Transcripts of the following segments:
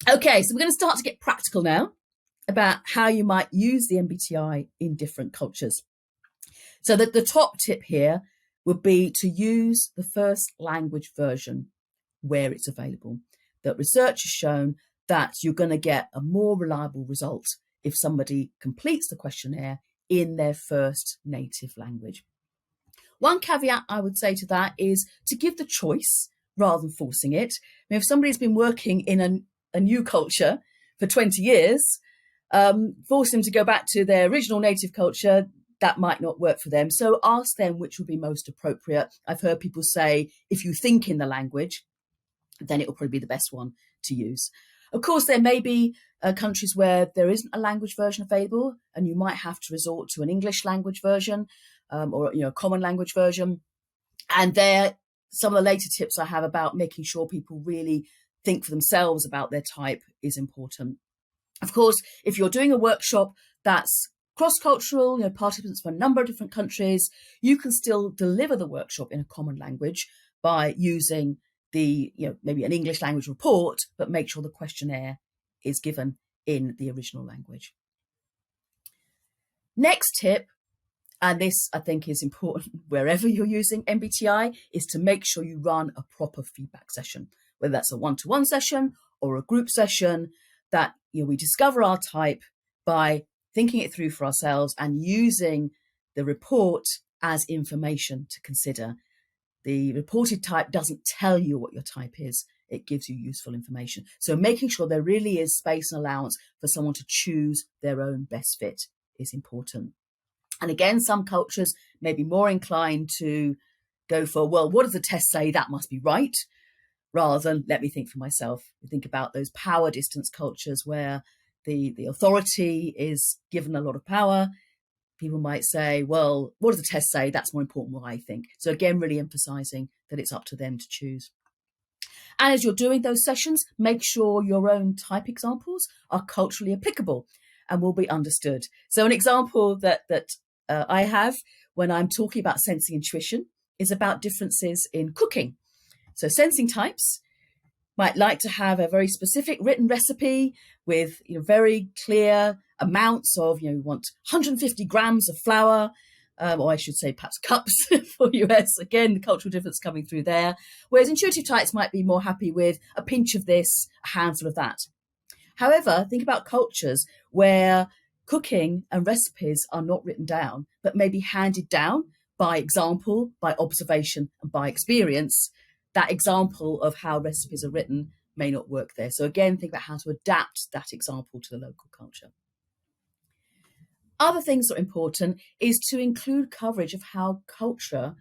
Okay, so we're going to start to get practical now about how you might use the MBTI in different cultures. So the top tip here would be to use the first language version where it's available. That research has shown that you're going to get a more reliable result if somebody completes the questionnaire in their first native language. One caveat I would say to that is to give the choice rather than forcing it. I mean, if somebody's been working in a new culture for 20 years, force them to go back to their original native culture, that might not work for them. So ask them which would be most appropriate. I've heard people say, if you think in the language, then it will probably be the best one to use. Of course, there may be countries where there isn't a language version available, and you might have to resort to an English language version or a common language version. And there, some of the later tips I have about making sure people really think for themselves about their type is important. Of course, if you're doing a workshop that's cross-cultural, participants from a number of different countries, you can still deliver the workshop in a common language by using the, maybe an English language report, but make sure the questionnaire is given in the original language. Next tip, and this I think is important wherever you're using MBTI, is to make sure you run a proper feedback session, whether that's a one-to-one session or a group session, that we discover our type by thinking it through for ourselves and using the report as information to consider. The reported type doesn't tell you what your type is. It gives you useful information. So making sure there really is space and allowance for someone to choose their own best fit is important. And again, some cultures may be more inclined to go for, well, what does the test say? That must be right, rather than let me think for myself. You think about those power distance cultures where the authority is given a lot of power. People might say, well, what does the test say? That's more important than what I think. So again, really emphasizing that it's up to them to choose. And as you're doing those sessions, make sure your own type examples are culturally applicable and will be understood. So an example that I have when I'm talking about sensing intuition is about differences in cooking. So sensing types might like to have a very specific written recipe with very clear amounts of, you want 150 grams of flour, or I should say perhaps cups for US. Again, the cultural difference coming through there. Whereas intuitive types might be more happy with a pinch of this, a handful of that. However, think about cultures where cooking and recipes are not written down, but maybe handed down by example, by observation, and by experience. That example of how recipes are written may not work there. So again, think about how to adapt that example to the local culture. Other things that are important is to include coverage of how culture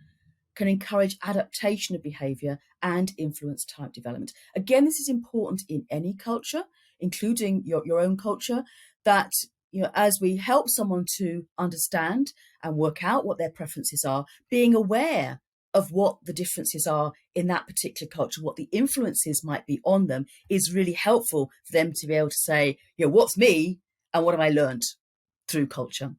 can encourage adaptation of behaviour and influence type development. Again, this is important in any culture, including your own culture, that as we help someone to understand and work out what their preferences are, being aware of what the differences are in that particular culture, what the influences might be on them, is really helpful for them to be able to say, what's me and what have I learned through culture.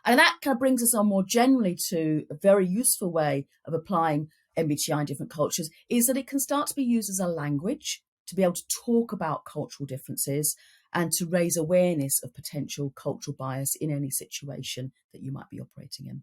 And that kind of brings us on more generally to a very useful way of applying MBTI in different cultures, is that it can start to be used as a language to be able to talk about cultural differences and to raise awareness of potential cultural bias in any situation that you might be operating in.